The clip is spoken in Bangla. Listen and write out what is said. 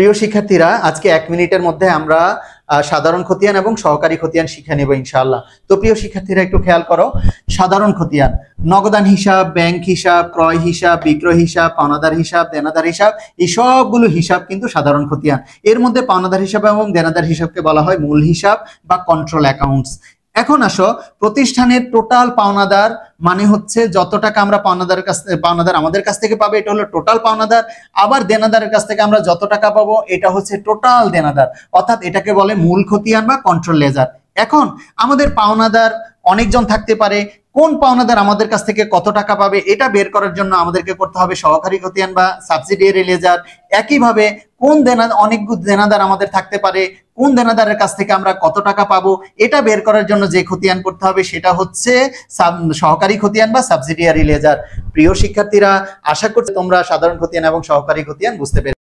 প্রিয় শিক্ষার্থীরা, আজকে 1 মিনিটের মধ্যে আমরা সাধারণ খতিয়ান এবং সহকারী খতিয়ান শিখে নেব ইনশাআল্লাহ। তো প্রিয় শিক্ষার্থীরা একটু খেয়াল করো, সাধারণ খতিয়ান নগদান হিসাব, ব্যাংক হিসাব, ক্রয় হিসাব, বিক্রয় হিসাব, পাওনাদার হিসাব, দেনাদার হিসাব, এই সবগুলো হিসাব কিন্তু সাধারণ খতিয়ান। এর মধ্যে পাওনাদার হিসাব এবং দেনাদার হিসাবকে বলা হয় মূল হিসাব বা কন্ট্রোল অ্যাকাউন্টস। এখন আসো, প্রতিষ্ঠানের টোটাল পাওনাদার মানে হচ্ছে যত টাকা আমরা পাওনাদার আমাদের কাছ থেকে পাবে, এটা হলো টোটাল পাওনাদার। আবার দেনাদারের কাছ থেকে আমরা যত টাকা পাবো এটা হচ্ছে টোটাল দেনাদার, অর্থাৎ এটাকে বলে মূল খতিয়ান বা কন্ট্রোল লেজার। এখন আমাদের পাওনাদার অনেকজন থাকতে পারে, কোন পাওনাদার আমাদের কাছ থেকে কত টাকা পাবে এটা বের করার জন্য আমাদেরকে করতে হবে সহকারী খতিয়ান বা সাবসিডিয়ারি লেজার। একইভাবে কোন অনেক দেনাদার আমাদের থাকতে পারে, কোন দেনাদারের কাছ থেকে আমরা কত টাকা পাবো এটা বের করার জন্য যে খতিয়ান করতে হবে সেটা হচ্ছে সহকারী খতিয়ান বা সাবসিডিয়ারি লেজার। প্রিয় শিক্ষার্থীরা, আশা করছি তোমরা সাধারণ খতিয়ান এবং সহকারী খতিয়ান বুঝতে পেরেছো।